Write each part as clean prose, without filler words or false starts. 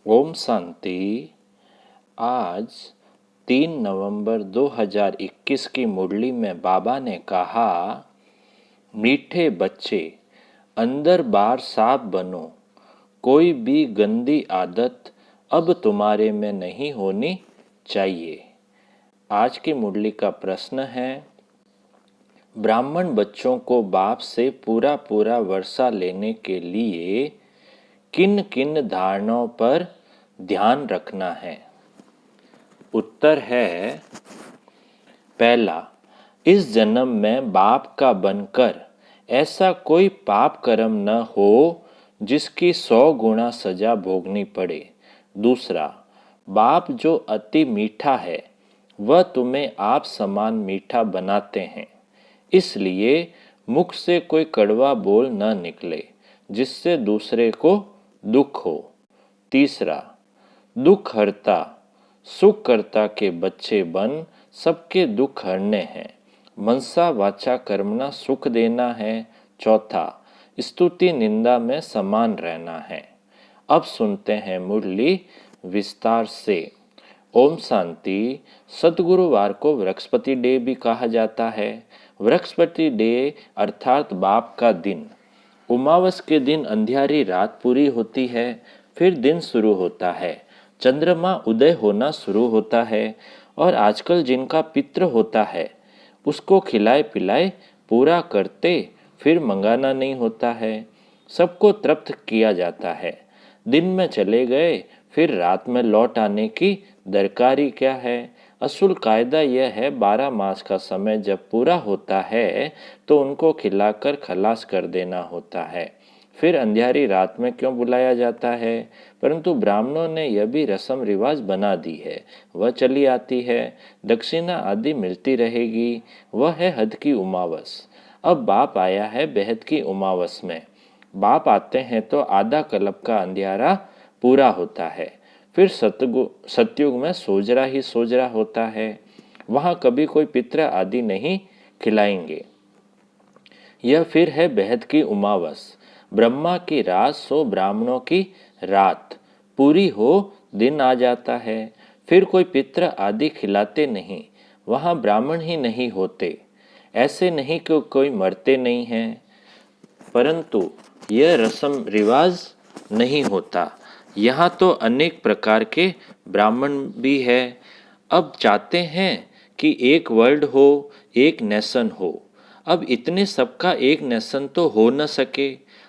ओम शांति। आज 3 नवंबर 2021 की मुरली में बाबा ने कहा, मीठे बच्चे अंदर बाहर साफ बनो, कोई भी गंदी आदत अब तुम्हारे में नहीं होनी चाहिए। आज की मुरली का प्रश्न है, ब्राह्मण बच्चों को बाप से पूरा पूरा वर्षा लेने के लिए किन किन धारणाओं पर ध्यान रखना है। उत्तर है, पहला, इस जन्म में बाप का बनकर ऐसा कोई पाप कर्म न हो जिसकी 100 गुना सजा भोगनी पड़े। दूसरा, बाप जो अति मीठा है वह तुम्हें आप समान मीठा बनाते हैं, इसलिए मुख से कोई कड़वा बोल न निकले जिससे दूसरे को दुख हो। तीसरा, दुख हरता सुख करता के बच्चे बन सबके दुख हरने हैं, मनसा वाचा कर्मणा सुख देना है। चौथा, स्तुति निंदा में समान रहना है। अब सुनते हैं मुरली विस्तार से। ओम शांति। सतगुरुवार को बृहस्पति डे भी कहा जाता है। बृहस्पति डे अर्थात बाप का दिन। उमावस के दिन अंधियारी रात पूरी होती है, फिर दिन शुरू होता है, चंद्रमा उदय होना शुरू होता है और आजकल जिनका पितृ होता है उसको खिलाए पिलाए पूरा करते फिर मंगाना नहीं होता है। सबको तृप्त किया जाता है। दिन में चले गए फिर रात में लौट आने की दरकारी क्या है। असूल कायदा यह है, 12 मास का समय जब पूरा होता है तो उनको खिलाकर खलास कर देना होता है। फिर अंधियारी रात में क्यों बुलाया जाता है, परंतु ब्राह्मणों ने यह भी रस्म रिवाज बना दी है, वह चली आती है। दक्षिणा आदि मिलती रहेगी, वह है हद की उमावस। अब बाप आया है बेहद की उमावस में। बाप आते हैं तो आधा कल्प का अंधियारा पूरा होता है। फिर सतयुग में सोजरा ही सोजरा होता है, वहाँ कभी कोई पितृ आदि नहीं खिलाएंगे। यह फिर है बेहद की उमावस। ब्रह्मा की रात सो ब्राह्मणों की रात पूरी हो दिन आ जाता है। फिर कोई पितृ आदि खिलाते नहीं, वहाँ ब्राह्मण ही नहीं होते। ऐसे नहीं कि कोई मरते नहीं हैं, परंतु यह रस्म रिवाज नहीं होता। यहाँ तो अनेक प्रकार के ब्राह्मण भी है। अब चाहते हैं कि एक वर्ल्ड हो, एक नेशन हो। अब इतने सबका एक नेशन तो हो न सके।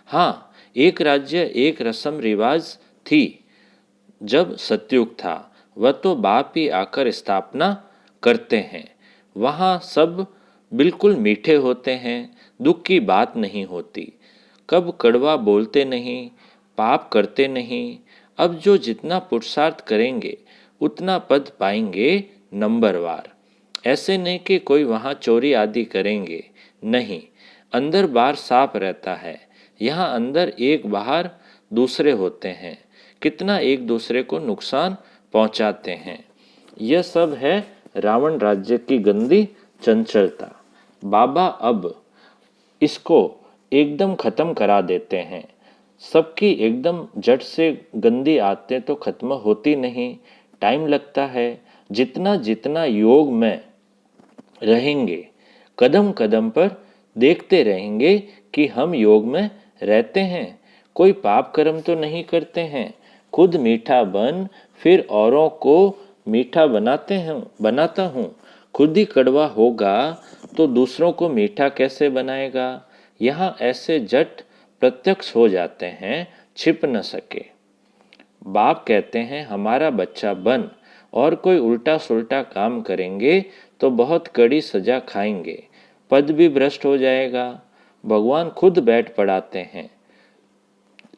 हाँ, एक राज्य एक रस्म रिवाज थी जब सतयुग था, वह तो बाप ही आकर स्थापना करते हैं। वहाँ सब बिल्कुल मीठे होते हैं, दुख की बात नहीं होती, कब कड़वा बोलते नहीं, पाप करते नहीं। अब जो जितना पुरुषार्थ करेंगे उतना पद पाएंगे नंबरवार। ऐसे नहीं कि कोई वहाँ चोरी आदि करेंगे, नहीं, अंदर बाहर साफ रहता है। यहाँ अंदर एक बाहर दूसरे होते हैं, कितना एक दूसरे को नुकसान पहुँचाते हैं। यह सब है रावण राज्य की गंदी चंचलता। बाबा अब इसको एकदम ख़त्म करा देते हैं। सबकी एकदम जट से गंदी आदतें तो ख़त्म होती नहीं, टाइम लगता है। जितना जितना योग में रहेंगे, कदम कदम पर देखते रहेंगे कि हम योग में रहते हैं, कोई पाप कर्म तो नहीं करते हैं। खुद मीठा बन फिर औरों को मीठा बनाता हूँ। खुद ही कड़वा होगा तो दूसरों को मीठा कैसे बनाएगा। यहाँ ऐसे जट प्रत्यक्ष हो जाते हैं, छिप न सके। बाप कहते हैं, हमारा बच्चा बन और कोई उल्टा सुल्टा काम करेंगे तो बहुत कड़ी सजा खाएंगे, पद भी भ्रष्ट हो जाएगा। भगवान खुद बैठ पड़ाते हैं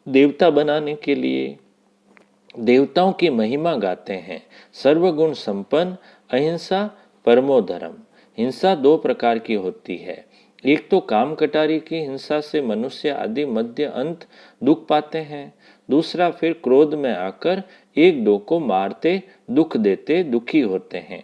देवता बनाने के लिए। देवताओं की महिमा गाते हैं, सर्वगुण संपन्न, अहिंसा परमो धर्म। हिंसा 2 प्रकार की होती है। एक तो काम कटारी की हिंसा से मनुष्य आदि मध्य अंत दुख पाते हैं। दूसरा फिर क्रोध में आकर एक दो को मारते दुख देते दुखी होते हैं।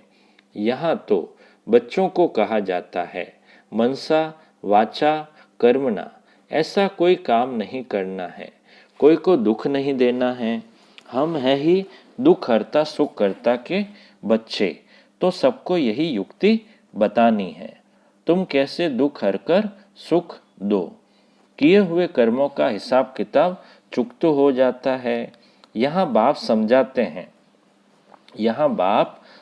यहाँ तो बच्चों को कहा जाता है, मनसा वाचा कर्मणा, ऐसा कोई काम नहीं करना है, कोई को दुख नहीं देना है। हम हैं ही दुख हरता सुख करता के बच्चे, तो सबको यही युक्ति बतानी है। तुम कैसे दुख हरकर सुख दो। किए हुए कर्मों का हिसाब किताब चुकता हो जाता है। यहाँ बाप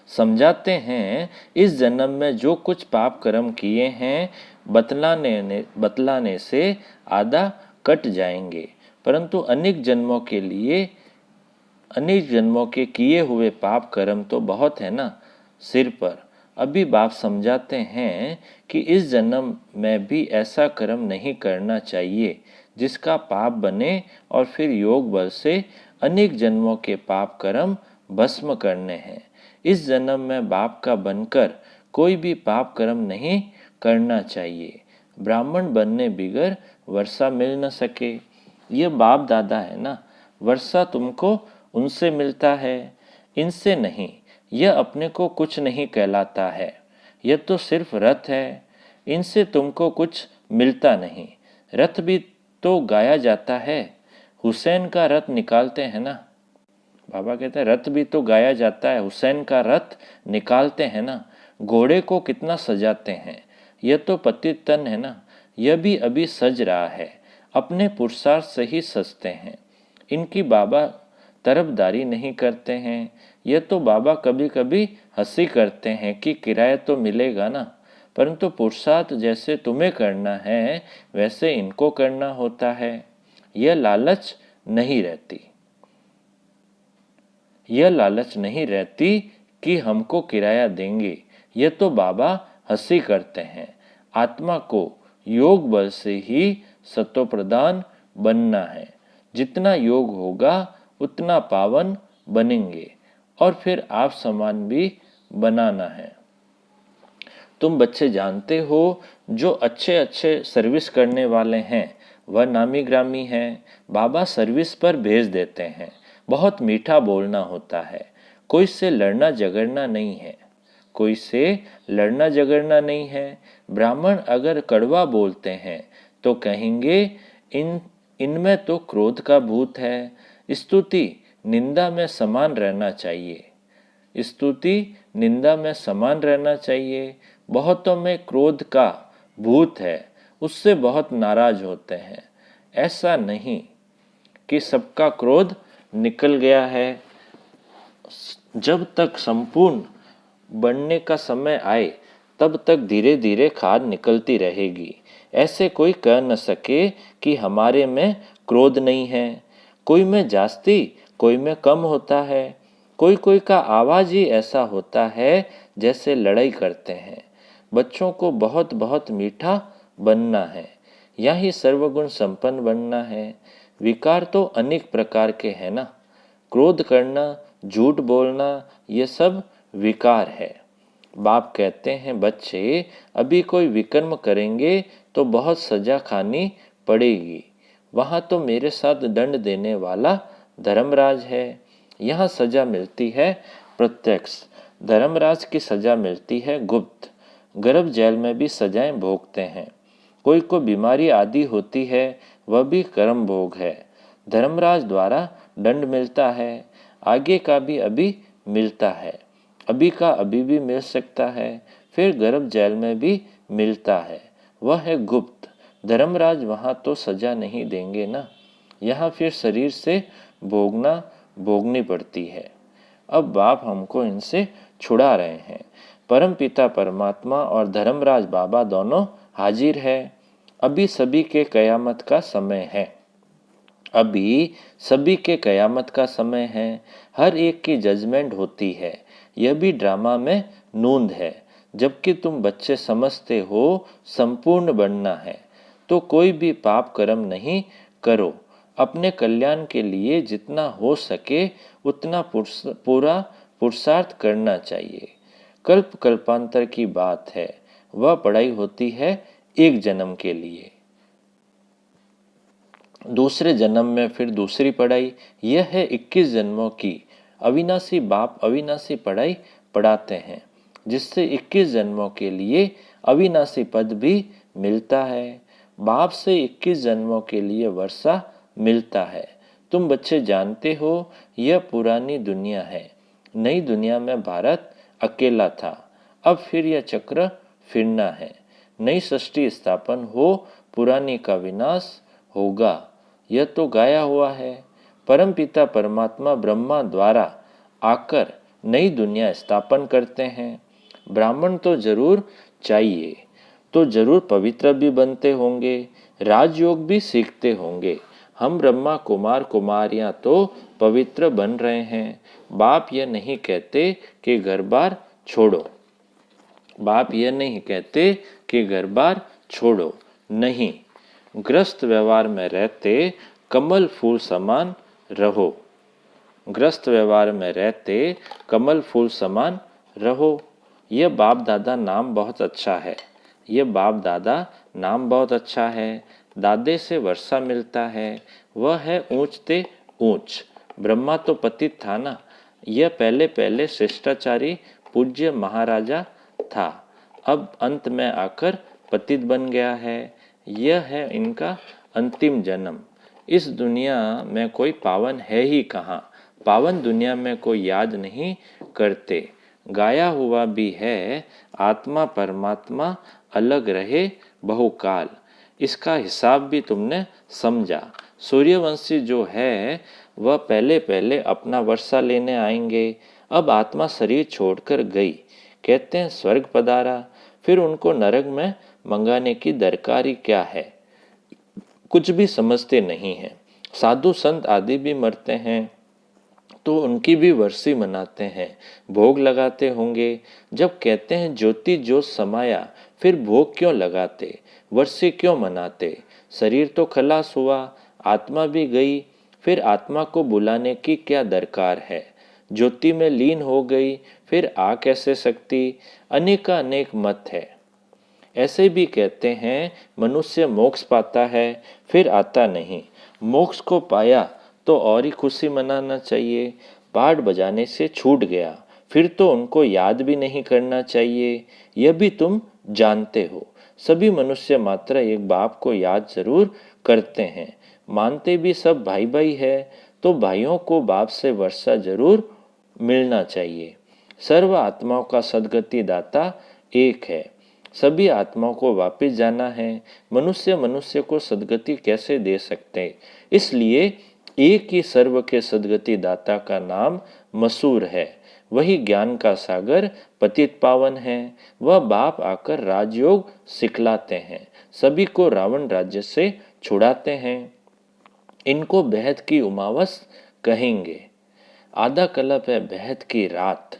समझाते हैं इस जन्म में जो कुछ पाप कर्म किए हैं बतलाने से आधा कट जाएंगे, परंतु अनेक जन्मों के किए हुए पाप कर्म तो बहुत है ना सिर पर। अभी बाप समझाते हैं कि इस जन्म में भी ऐसा कर्म नहीं करना चाहिए जिसका पाप बने और फिर योग बल से अनेक जन्मों के पाप कर्म भस्म करने हैं। इस जन्म में बाप का बनकर कोई भी पाप कर्म नहीं करना चाहिए। ब्राह्मण बनने बिगर वर्षा मिल न सके। ये बाप दादा है ना, वर्षा तुमको उनसे मिलता है, इनसे नहीं। यह अपने को कुछ नहीं कहलाता है, यह तो सिर्फ रथ है, इनसे तुमको कुछ मिलता नहीं। रथ भी तो गाया जाता है, हुसैन का रथ निकालते हैं ना। बाबा कहते हैं रथ भी तो गाया जाता है, हुसैन का रथ निकालते हैं ना। घोड़े को कितना सजाते हैं, यह तो पतित तन है ना, यह भी अभी सज रहा है, अपने पुरुषार्थ से ही सजते हैं। इनकी बाबा तरफदारी नहीं करते हैं। यह तो बाबा कभी कभी हंसी करते हैं कि किराया तो मिलेगा ना, परंतु पुरुषार्थ जैसे तुम्हें करना है वैसे इनको करना होता है। यह लालच नहीं रहती कि हमको किराया देंगे। ये तो बाबा हंसी करते हैं। आत्मा को योग बल से ही सत्व प्रदान बनना है। जितना योग होगा उतना पावन बनेंगे और फिर आप समान भी बनाना है। तुम बच्चे जानते हो जो अच्छे अच्छे सर्विस करने वाले हैं वह नामी ग्रामी हैं। बाबा सर्विस पर भेज देते हैं। बहुत मीठा बोलना होता है, कोई से लड़ना झगड़ना नहीं है। ब्राह्मण अगर कड़वा बोलते हैं तो कहेंगे इनमें तो क्रोध का भूत है। स्तुति निंदा में समान रहना चाहिए। बहुतों में क्रोध का भूत है, उससे बहुत नाराज होते हैं। ऐसा नहीं कि सबका क्रोध निकल गया है। जब तक संपूर्ण बनने का समय आए तब तक धीरे धीरे खाद निकलती रहेगी। ऐसे कोई कह न सके कि हमारे में क्रोध नहीं है। कोई में जास्ती कोई में कम होता है। कोई का आवाज ही ऐसा होता है जैसे लड़ाई करते हैं। बच्चों को बहुत बहुत मीठा बनना है, यही सर्वगुण संपन्न बनना है। विकार तो अनेक प्रकार के हैं ना, क्रोध करना, झूठ बोलना, ये सब विकार है। बाप कहते हैं बच्चे अभी कोई विकर्म करेंगे तो बहुत सजा खानी पड़ेगी। वहाँ तो मेरे साथ दंड देने वाला धर्मराज है। यहाँ सजा मिलती है प्रत्यक्ष, धर्मराज की सजा मिलती है गुप्त। गर्भ जेल में भी सजाएं भोगते हैं। कोई को बीमारी आदि होती है, वह भी कर्म भोग है। धर्मराज द्वारा दंड मिलता है, आगे का भी अभी मिलता है, अभी का अभी भी मिल सकता है, फिर गर्भ जेल में भी मिलता है, वह है गुप्त। धर्मराज वहाँ तो सजा नहीं देंगे ना, यहाँ फिर शरीर से भोगनी पड़ती है। अब बाप हमको इनसे छुड़ा रहे हैं। परम पिता परमात्मा और धर्मराज बाबा दोनों हाजिर है। अभी सभी के कयामत का समय है। हर एक की जजमेंट होती है। यह भी ड्रामा में नूंद है। जबकि तुम बच्चे समझते हो संपूर्ण बनना है तो कोई भी पाप कर्म नहीं करो। अपने कल्याण के लिए जितना हो सके उतना पूरा पुरुषार्थ करना चाहिए। कल्प कल्पांतर की बात है, वह पढ़ाई होती है एक जन्म के लिए, दूसरे जन्म में फिर दूसरी पढ़ाई। यह है 21 जन्मों की। अविनाशी बाप अविनाशी पढ़ाई पढ़ाते हैं, जिससे 21 जन्मों के लिए अविनाशी पद भी मिलता है। बाप से 21 जन्मों के लिए वर्षा मिलता है। तुम बच्चे जानते हो यह पुरानी दुनिया है। नई दुनिया में भारत अकेला था, अब फिर यह चक्र फिरना है। नई सृष्टि स्थापन हो, पुरानी का विनाश होगा, यह तो गाया हुआ है। परमपिता परमात्मा ब्रह्मा द्वारा आकर नई दुनिया स्थापन करते हैं। ब्राह्मण तो जरूर चाहिए, तो जरूर पवित्र भी बनते होंगे, राजयोग भी सीखते होंगे। हम ब्रह्मा कुमार कुमारियां तो पवित्र बन रहे हैं। बाप यह नहीं कहते कि घर बार छोड़ो, बाप यह नहीं कहते कि घर बार छोड़ो, नहीं, गृहस्थ व्यवहार में रहते कमल फूल समान रहो। गृहस्थ व्यवहार में रहते कमल फूल समान रहो। यह बाप दादा नाम बहुत अच्छा है, यह बाप दादा नाम बहुत अच्छा है। दादे से वर्षा मिलता है, वह है ऊंच ते ऊंच। ब्रह्मा तो पतित था ना, यह पहले पहले शिष्टाचारी पूज्य महाराजा था, अब अंत में आकर पतित बन गया है। यह है इनका अंतिम जन्म। इस दुनिया में कोई पावन है ही कहाँ, पावन दुनिया में कोई याद नहीं करते। गाया हुआ भी है, आत्मा परमात्मा अलग रहे बहुकाल। इसका हिसाब भी तुमने समझा। सूर्यवंशी जो है वह पहले पहले अपना वर्षा लेने आएंगे, अब आत्मा शरीर छोड़कर गई, कहते हैं स्वर्ग पधारा, फिर उनको नरक में मंगाने की दरकारी क्या है, कुछ भी समझते नहीं हैं। साधु संत आदि भी मरते हैं तो उनकी भी वर्षी मनाते हैं, भोग लगाते होंगे। जब कहते हैं ज्योति ज्योत समाया, फिर भोग क्यों लगाते, वर्षी क्यों मनाते। शरीर तो खलास हुआ, आत्मा भी गई, फिर आत्मा को बुलाने की क्या दरकार है। ज्योति में लीन हो गई, फिर आ कैसे सकती। अनेक मत है। ऐसे भी कहते हैं मनुष्य मोक्ष पाता है, फिर आता नहीं। मोक्ष को पाया तो और ही खुशी मनाना चाहिए। पाठ बजाने से छूट गया, फिर तो उनको याद भी नहीं करना चाहिए, यह भी तुम जानते हो। सभी मनुष्य मात्र एक बाप को याद जरूर करते हैं, मानते भी सब भाई भाई है, तो भाइयों को बाप से वर्षा जरूर मिलना चाहिए। सर्व आत्माओं का सदगति दाता एक है, सभी आत्माओं को वापस जाना है। मनुष्य मनुष्य को सदगति कैसे दे सकते, इसलिए एक ही सर्व के सदगति दाता का नाम मसूर है। वही ज्ञान का सागर पतित पावन है। वह बाप आकर राजयोग सिखलाते हैं, सभी को रावण राज्य से छुड़ाते हैं। इनको बेहद की उमावस कहेंगे। आधा कल्प है बेहद की रात।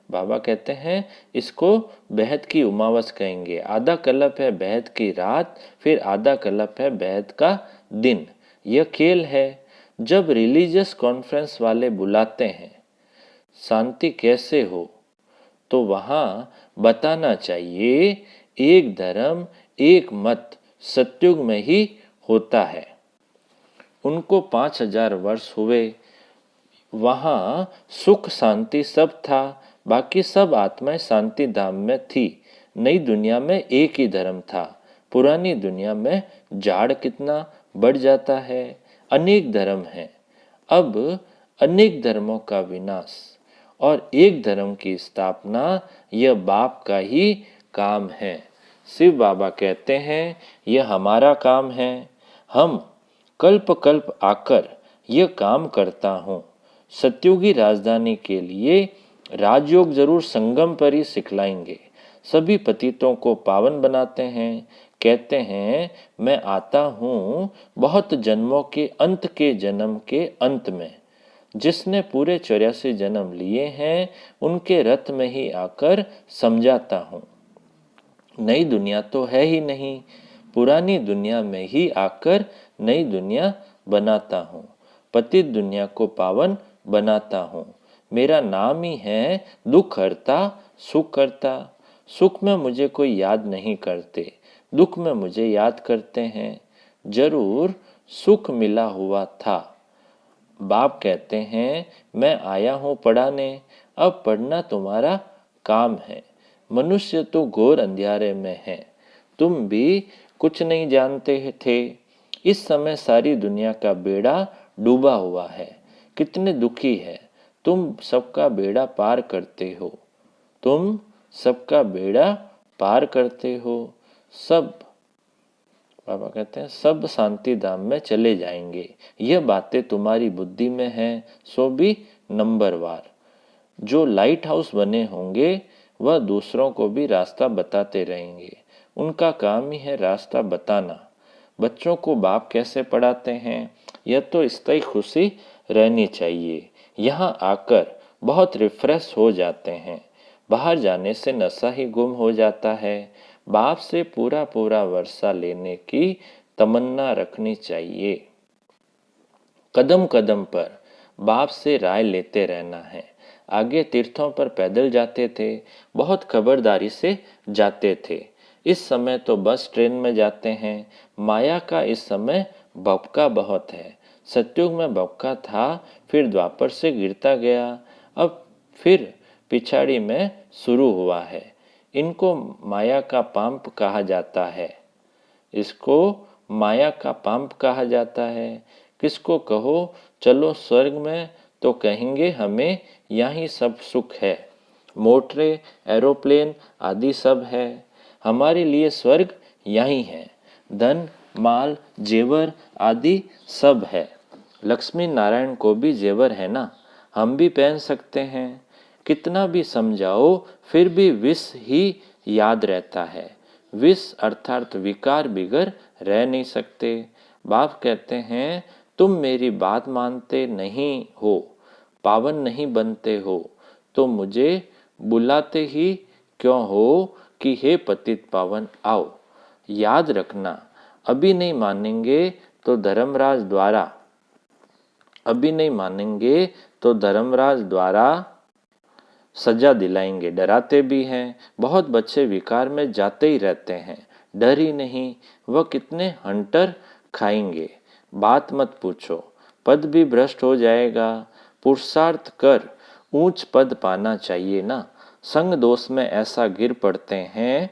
बाबा कहते हैं इसको बेहद की उमावस कहेंगे। आधा कल्प है बेहद की रात, फिर आधा कल्प है बेहद का दिन। यह खेल है। जब रिलीजियस कॉन्फ्रेंस वाले बुलाते हैं शांति कैसे हो, तो वहाँ बताना चाहिए एक धर्म एक मत सत्युग में ही होता है। उनको 5000 वर्ष हुए, वहाँ सुख शांति सब था, बाकी सब आत्माएं शांति धाम में थी। नई दुनिया में एक ही धर्म था, पुरानी दुनिया में झाड़ कितना बढ़ जाता है, अनेक धर्म हैं। अब अनेक धर्मों का विनाश और एक धर्म की स्थापना, यह बाप का ही काम है। शिव बाबा कहते हैं यह हमारा काम है। हम कल्प कल्प आकर यह काम करता हूँ। सत्युगी राजधानी के लिए राजयोग जरूर संगम पर ही सिखलाएंगे। सभी पतितों को पावन बनाते हैं। कहते हैं मैं आता हूँ बहुत जन्मों के जन्म के अंत में। जिसने पूरे 84 जन्म लिए हैं उनके रथ में ही आकर समझाता हूँ। नई दुनिया तो है ही नहीं, पुरानी दुनिया में ही आकर नई दुनिया बनाता हूँ। पतित दुनिया को पावन बनाता हूँ। मेरा नाम ही है दुख हरता सुख करता। सुख में मुझे कोई याद नहीं करते, दुख में मुझे याद करते हैं। जरूर सुख मिला हुआ था। बाप कहते हैं मैं आया हूँ पढ़ाने, अब पढ़ना तुम्हारा काम है। मनुष्य तो घोर अंधियारे में है, तुम भी कुछ नहीं जानते थे। इस समय सारी दुनिया का बेड़ा डूबा हुआ है, कितने दुखी है। तुम सबका बेड़ा पार करते हो, तुम सबका बेड़ा पार करते हो। सब, बाबा कहते हैं, सब शांति धाम में चले जाएंगे। यह बातें तुम्हारी बुद्धि में हैं, सो भी नंबरवार। जो लाइट हाउस बने होंगे वह दूसरों को भी रास्ता बताते रहेंगे। उनका काम ही है रास्ता बताना। बच्चों को बाप कैसे पढ़ाते हैं, यह तो स्थायी खुशी रहनी चाहिए। यहाँ आकर बहुत रिफ्रेश हो जाते हैं। बाहर जाने से नशा ही गुम हो जाता है। बाप से पूरा पूरा वर्षा लेने की तमन्ना रखनी चाहिए। कदम कदम पर बाप से राय लेते रहना है। आगे तीर्थों पर पैदल जाते थे, बहुत खबरदारी से जाते थे। इस समय तो बस ट्रेन में जाते हैं। माया का इस समय भपका बहुत है। सतयुग में भपका था, फिर द्वापर से गिरता गया, अब फिर पिछाड़ी में शुरू हुआ है। इनको माया का पांप कहा जाता है। इसको माया का पांप कहा जाता है। किसको कहो चलो स्वर्ग में, तो कहेंगे हमें यहाँ सब सुख है। मोटरें, एरोप्लेन आदि सब है। हमारे लिए स्वर्ग यहीं है। धन, माल, जेवर आदि सब है। लक्ष्मी नारायण को भी जेवर है ना, हम भी पहन सकते हैं। कितना भी समझाओ फिर भी विष ही याद रहता है। विष अर्थात विकार बिगर रह नहीं सकते। बाप कहते हैं, तुम मेरी बात मानते नहीं हो, पावन नहीं बनते हो, तो मुझे बुलाते ही क्यों हो कि हे पतित पावन आओ। याद रखना, अभी नहीं मानेंगे तो धर्मराज द्वारा सजा दिलाएंगे। डराते भी हैं। बहुत बच्चे विकार में जाते ही रहते हैं, डर ही नहीं। वह कितने हंटर खाएंगे, बात मत पूछो। पद भी भ्रष्ट हो जाएगा। पुरुषार्थ कर ऊंच पद पाना चाहिए ना। संग दोष में ऐसा गिर पड़ते हैं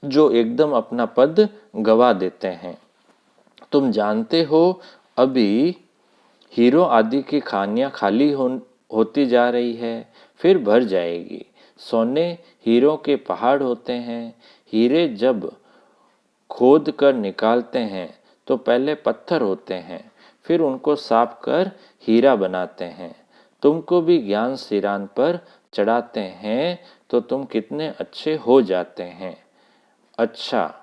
जो एकदम अपना पद गवा देते हैं। तुम जानते हो अभी हीरो आदि की खानियां खाली होती जा रही है, फिर भर जाएगी। सोने हीरो के पहाड़ होते हैं। हीरे जब खोद कर निकालते हैं तो पहले पत्थर होते हैं, फिर उनको साफ कर हीरा बनाते हैं। तुमको भी ज्ञान सिरान पर चढ़ाते हैं तो तुम कितने अच्छे हो जाते हैं। अच्छा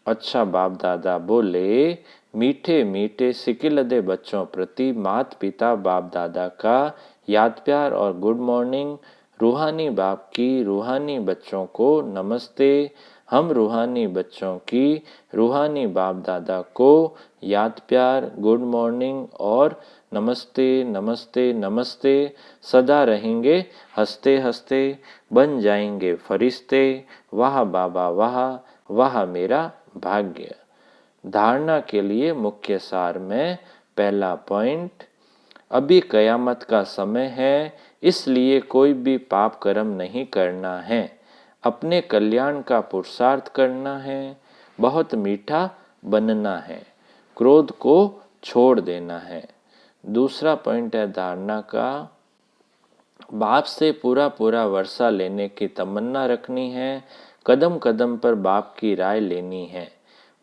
अच्छा, बाप दादा बोले, मीठे मीठे सिकिलदे बच्चों प्रति माता पिता बाप दादा का याद प्यार और गुड मॉर्निंग। रूहानी बाप की रूहानी बच्चों को नमस्ते। हम रूहानी बच्चों की रूहानी बाप दादा को याद प्यार, गुड मॉर्निंग और नमस्ते नमस्ते नमस्ते। सदा रहेंगे हंसते हंसते, बन जाएंगे फरिश्ते। वाह बाबा वाह, वाह मेरा भाग्य। धारणा के लिए मुख्य सार में पहला पॉइंट, अभी कयामत का समय है, इसलिए कोई भी पाप कर्म नहीं करना है। अपने कल्याण का पुरुषार्थ करना है। बहुत मीठा बनना है। क्रोध को छोड़ देना है। दूसरा पॉइंट है धारणा का, बाप से पूरा पूरा वर्षा लेने की तमन्ना रखनी है। कदम कदम पर बाप की राय लेनी है।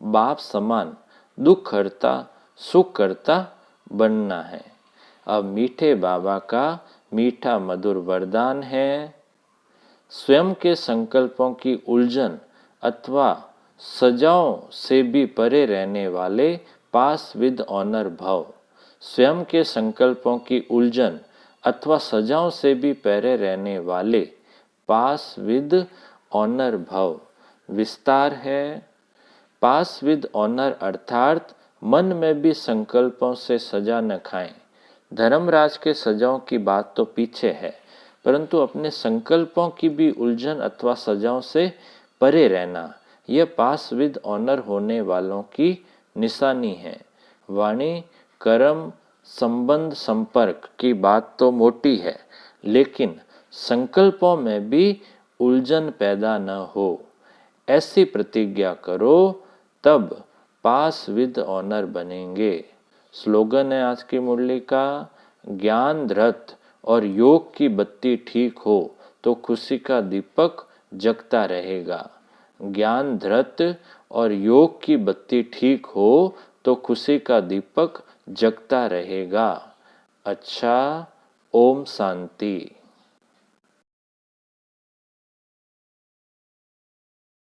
बाप समान दुख हरता सुख करता बनना है। अब मीठे बाबा का मीठा मधुर वरदान है, स्वयं के संकल्पों की उलझन अथवा सजाओं से भी परे रहने वाले पास विद ऑनर भव। स्वयं के संकल्पों की उलझन अथवा सजाओं से भी परे रहने वाले पास विद ऑनर भव। विस्तार है, पास विद ऑनर अर्थात मन में भी संकल्पों से सजा न खाएं। धर्मराज के सजाओं की बात तो पीछे है, परंतु अपने संकल्पों की भी उलझन अथवा सजाओं से परे रहना, यह पास विद ऑनर होने वालों की निशानी है। वाणी, कर्म, संबंध, संपर्क की बात तो मोटी है, लेकिन संकल्पों में भी उलझन पैदा न हो, ऐसी प्रतिज्ञा करो, तब पास विद ऑनर बनेंगे। स्लोगन है आज की मुरली का, ज्ञान रथ और योग की बत्ती ठीक हो तो खुशी का दीपक जगता रहेगा। ज्ञान रथ और योग की बत्ती ठीक हो तो खुशी का दीपक जगता रहेगा। अच्छा, ओम शांति।